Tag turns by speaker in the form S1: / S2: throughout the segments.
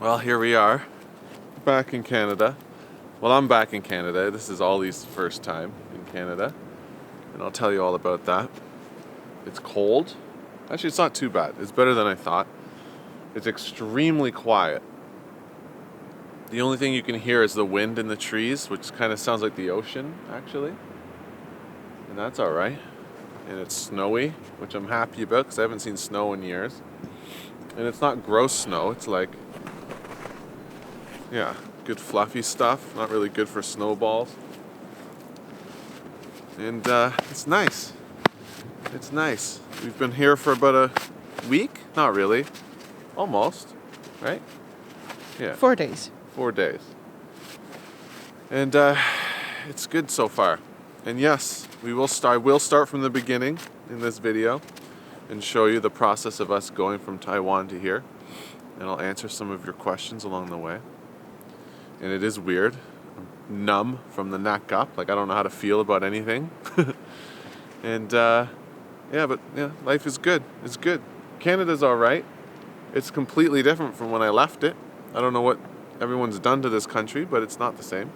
S1: Well, here we are, back in Canada. Well, I'm back in Canada. This is Ollie's first time in Canada, and I'll tell you all about that. It's cold. Actually, it's not too bad. It's better than I thought. It's extremely quiet. The only thing you can hear is the wind in the trees, which kind of sounds like the ocean, actually. And that's all right. And it's snowy, which I'm happy about because I haven't seen snow in years. And it's not gross snow. It's like, yeah, good fluffy stuff. Not really good for snowballs. And it's nice. It's nice. We've been here for about a week. Not really. Almost. Right? Yeah.
S2: 4 days.
S1: 4 days. And it's good so far. And yes, we'll start from the beginning in this video and show you the process of us going from Taiwan to here. And I'll answer some of your questions along the way. And it is weird. I'm numb from the neck up. Like I don't know how to feel about anything. And but life is good. It's good. Canada's all right. It's completely different from when I left it. I don't know what everyone's done to this country, but it's not the same.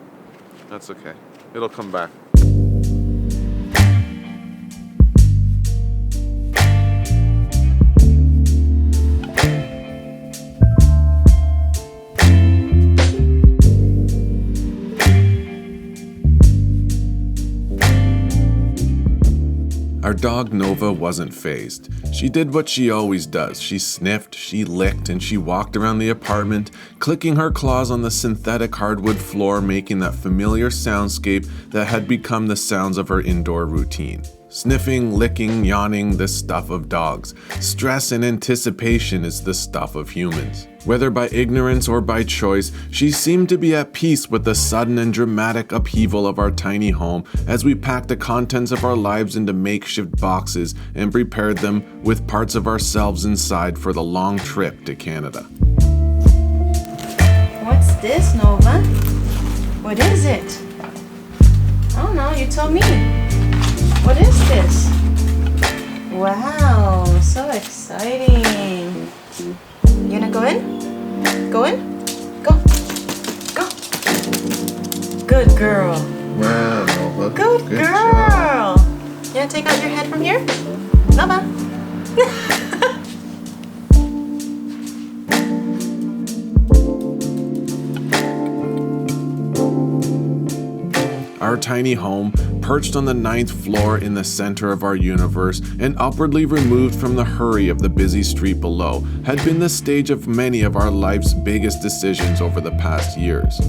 S1: That's okay. It'll come back. Our dog Nova wasn't fazed. She did what she always does. She sniffed, she licked, and she walked around the apartment, clicking her claws on the synthetic hardwood floor, making that familiar soundscape that had become the sounds of her indoor routine. Sniffing, licking, yawning, the stuff of dogs. Stress and anticipation is the stuff of humans. Whether by ignorance or by choice, she seemed to be at peace with the sudden and dramatic upheaval of our tiny home as we packed the contents of our lives into makeshift boxes and prepared them with parts of ourselves inside for the long trip to Canada.
S2: What's this, Nova? What is it? I don't know, you tell me. What is this? Wow, so exciting. You gonna go in? Go in? Go. Go. Good girl.
S1: Wow, Nova.
S2: Good girl.
S1: Job.
S2: You gonna take out your head from here? Nova.
S1: Our tiny home, perched on the 9th floor in the center of our universe and upwardly removed from the hurry of the busy street below, had been the stage of many of our life's biggest decisions over the past years.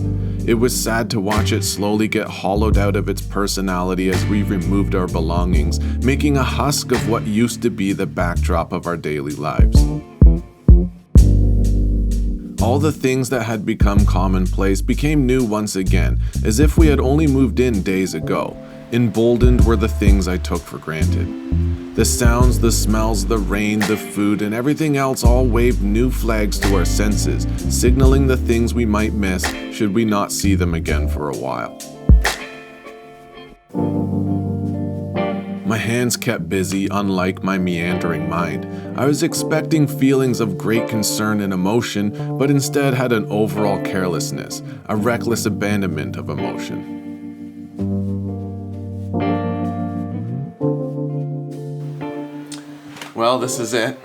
S1: It was sad to watch it slowly get hollowed out of its personality as we removed our belongings, making a husk of what used to be the backdrop of our daily lives. All the things that had become commonplace became new once again, as if we had only moved in days ago. Emboldened were the things I took for granted. The sounds, the smells, the rain, the food, and everything else all waved new flags to our senses, signaling the things we might miss should we not see them again for a while. My hands kept busy, unlike my meandering mind. I was expecting feelings of great concern and emotion, but instead had an overall carelessness, a reckless abandonment of emotion. Well, this is it.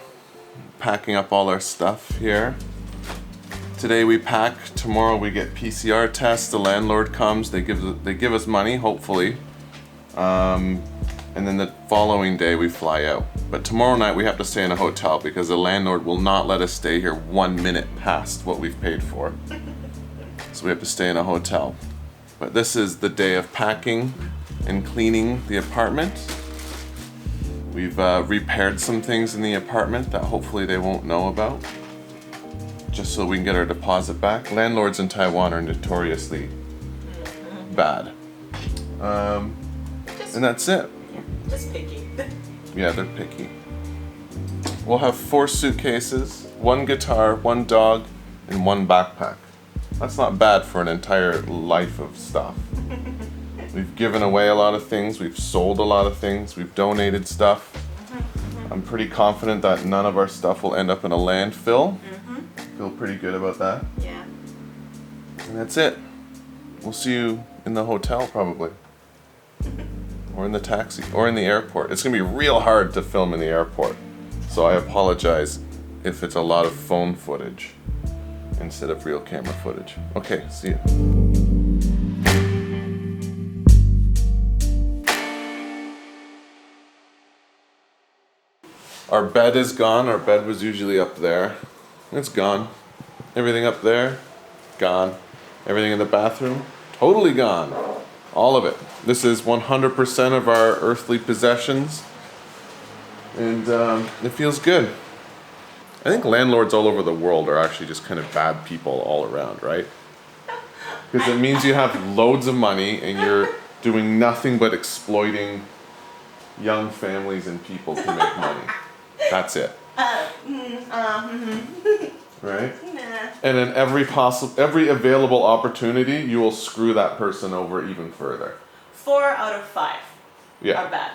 S1: Packing up all our stuff here. Today we pack, tomorrow we get PCR tests, the landlord comes, they give us money, hopefully. And then the following day we fly out. But tomorrow night we have to stay in a hotel because the landlord will not let us stay here 1 minute past what we've paid for. So we have to stay in a hotel. But this is the day of packing and cleaning the apartment. We've repaired some things in the apartment that hopefully they won't know about, just so we can get our deposit back. Landlords in Taiwan are notoriously bad. And that's it.
S2: Just picky.
S1: Yeah, they're picky. We'll have 4 suitcases, 1 guitar, 1 dog, and 1 backpack. That's not bad for an entire life of stuff. We've given away a lot of things, we've sold a lot of things, we've donated stuff. I'm pretty confident that none of our stuff will end up in a landfill. Feel pretty good about that.
S2: Yeah.
S1: And that's it. We'll see you in the hotel probably. Or in the taxi. Or in the airport. It's going to be real hard to film in the airport. So I apologize if it's a lot of phone footage instead of real camera footage. Okay, see you. Our bed is gone. Our bed was usually up there. It's gone. Everything up there, gone. Everything in the bathroom, totally gone. All of it. This is 100% of our earthly possessions. And it feels good. I think landlords all over the world are actually just kind of bad people all around, right? Because it means you have loads of money and you're doing nothing but exploiting young families and people to make money. That's it. Right?
S2: Nah.
S1: And in every available opportunity, you will screw that person over even further.
S2: 4 out of 5 are bad.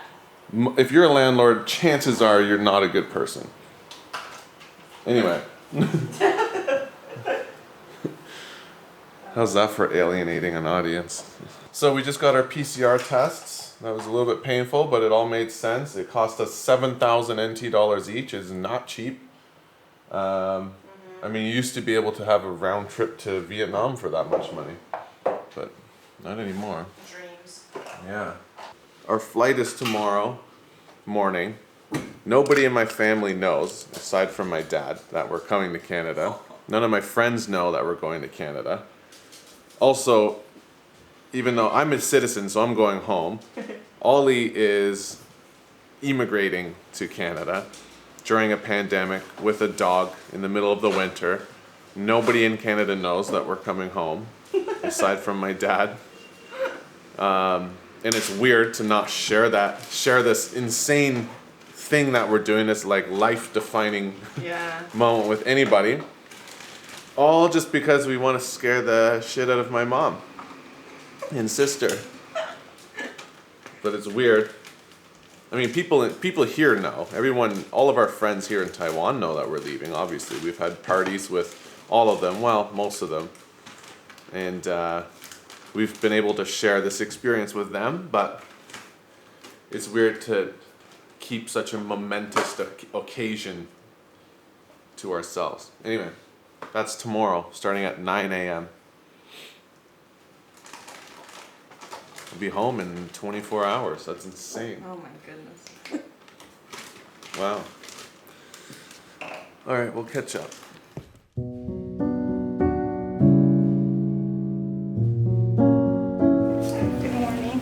S1: If you're a landlord, chances are you're not a good person. Anyway. How's that for alienating an audience? So we just got our PCR tests. That was a little bit painful, but it all made sense. It cost us 7,000 NT dollars each. It's not cheap. I mean, you used to be able to have a round trip to Vietnam for that much money, but not anymore.
S2: Dreams.
S1: Yeah. Our flight is tomorrow morning. Nobody in my family knows, aside from my dad, that we're coming to Canada. None of my friends know that we're going to Canada. Also, even though I'm a citizen, so I'm going home, Ollie is immigrating to Canada during a pandemic with a dog in the middle of the winter. Nobody in Canada knows that we're coming home, aside from my dad. And it's weird to not share this insane thing that we're doing, this like life-defining moment with anybody. All just because we want to scare the shit out of my mom and sister. But it's weird. I mean, people here know. Everyone, all of our friends here in Taiwan know that we're leaving, obviously. We've had parties with all of them, well, most of them. And we've been able to share this experience with them, but it's weird to keep such a momentous occasion to ourselves. Anyway, that's tomorrow, starting at 9 a.m. We'll be home in 24 hours. That's insane.
S2: Oh my goodness.
S1: Wow. All right, we'll catch up.
S2: Good morning.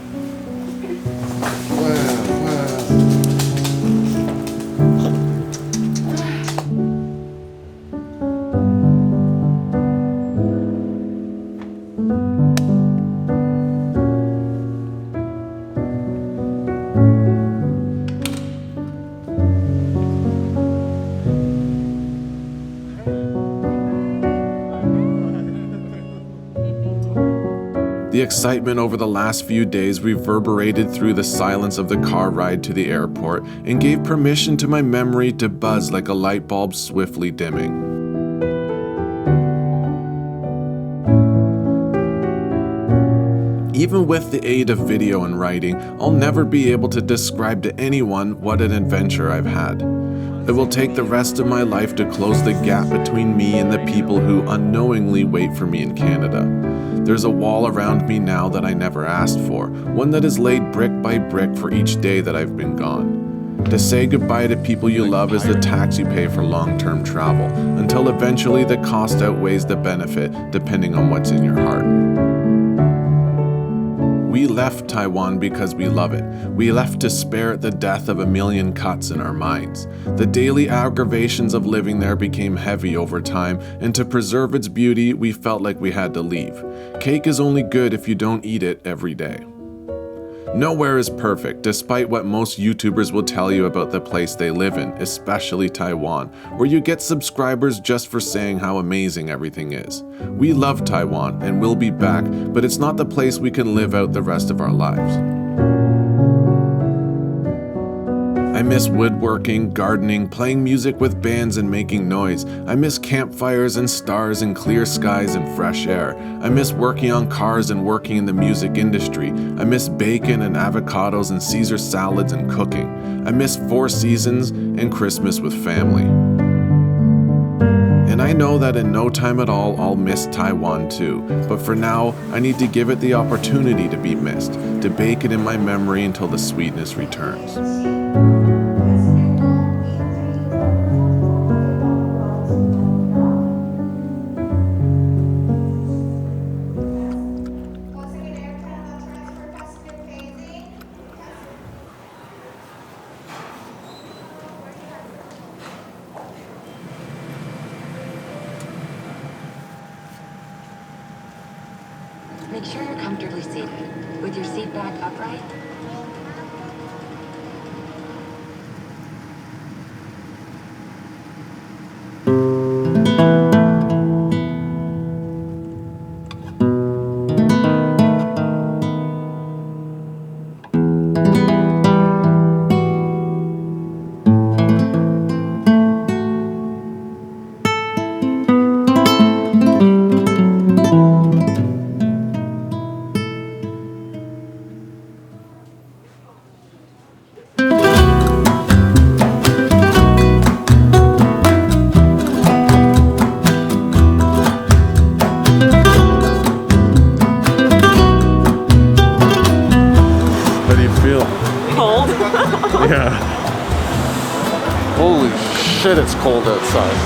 S1: The excitement over the last few days reverberated through the silence of the car ride to the airport and gave permission to my memory to buzz like a light bulb swiftly dimming. Even with the aid of video and writing, I'll never be able to describe to anyone what an adventure I've had. It will take the rest of my life to close the gap between me and the people who unknowingly wait for me in Canada. There's a wall around me now that I never asked for, one that is laid brick by brick for each day that I've been gone. To say goodbye to people you love is the tax you pay for long-term travel, until eventually the cost outweighs the benefit depending on what's in your heart. We left Taiwan because we love it. We left to spare it the death of a million cuts in our minds. The daily aggravations of living there became heavy over time, and to preserve its beauty, we felt like we had to leave. Cake is only good if you don't eat it every day. Nowhere is perfect, despite what most YouTubers will tell you about the place they live in, especially Taiwan, where you get subscribers just for saying how amazing everything is. We love Taiwan and we'll be back, but it's not the place we can live out the rest of our lives. I miss woodworking, gardening, playing music with bands and making noise. I miss campfires and stars and clear skies and fresh air. I miss working on cars and working in the music industry. I miss bacon and avocados and Caesar salads and cooking. I miss 4 seasons and Christmas with family. And I know that in no time at all, I'll miss Taiwan too. But for now, I need to give it the opportunity to be missed, to bake it in my memory until the sweetness returns.
S3: Make sure you're comfortably seated, with your seat back upright.
S1: Yeah. Holy shit, it's cold outside.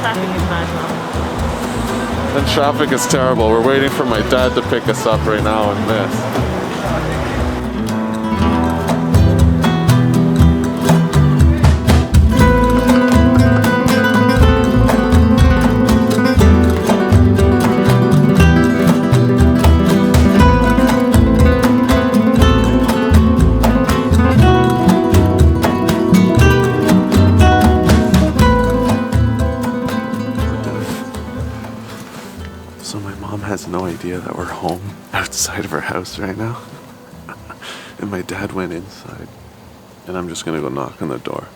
S2: Traffic is bad now.
S1: And traffic is terrible. We're waiting for my dad to pick us up right now in this. So my mom has no idea that we're home outside of her house right now. And my dad went inside. And I'm just gonna go knock on the door.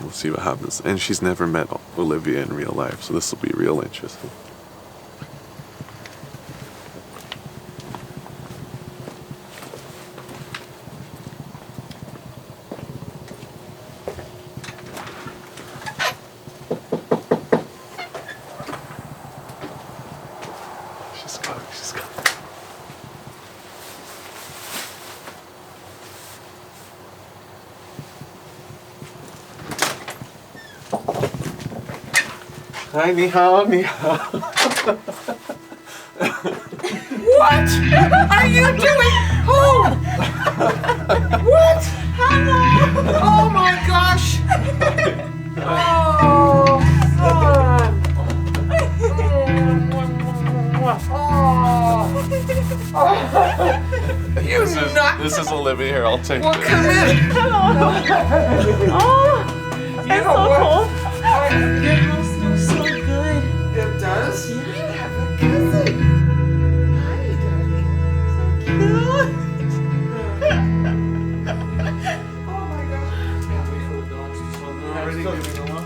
S1: We'll see what happens. And she's never met Olivia in real life, so this will be real interesting. She's coming. Hi, ni hao, ni hao.
S4: What are you doing? Oh! What? Hello! Oh my gosh! Oh, son! Oh. You nut!
S1: This is Olivia here. I'll take
S4: Well,
S1: this.
S4: come in.
S2: Hello. Oh,
S4: You
S2: it's
S4: know
S2: so
S4: what?
S2: cold. Your house smells so good.
S4: It does? You have a cousin. Hi, Daddy. Oh my gosh. Can't wait for the dogs to swim. They're already giving them up.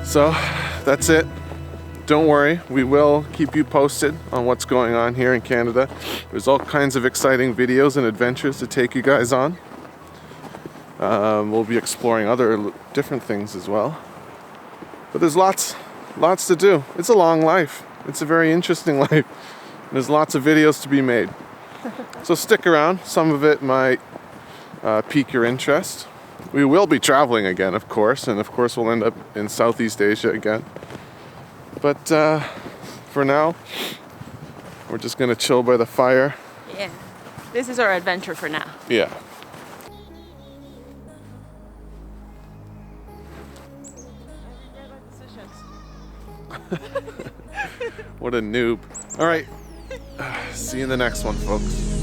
S1: So, that's it. Don't worry, we will keep you posted on what's going on here in Canada. There's all kinds of exciting videos and adventures to take you guys on. We'll be exploring other different things as well. But there's lots to do. It's a long life. It's a very interesting life. There's lots of videos to be made. So stick around. Some of it might pique your interest. We will be traveling again, of course, and of course we'll end up in Southeast Asia again. But for now, we're just gonna chill by the fire.
S2: Yeah. This is our adventure for now.
S1: Yeah. What a noob. All right. See you in the next one, folks.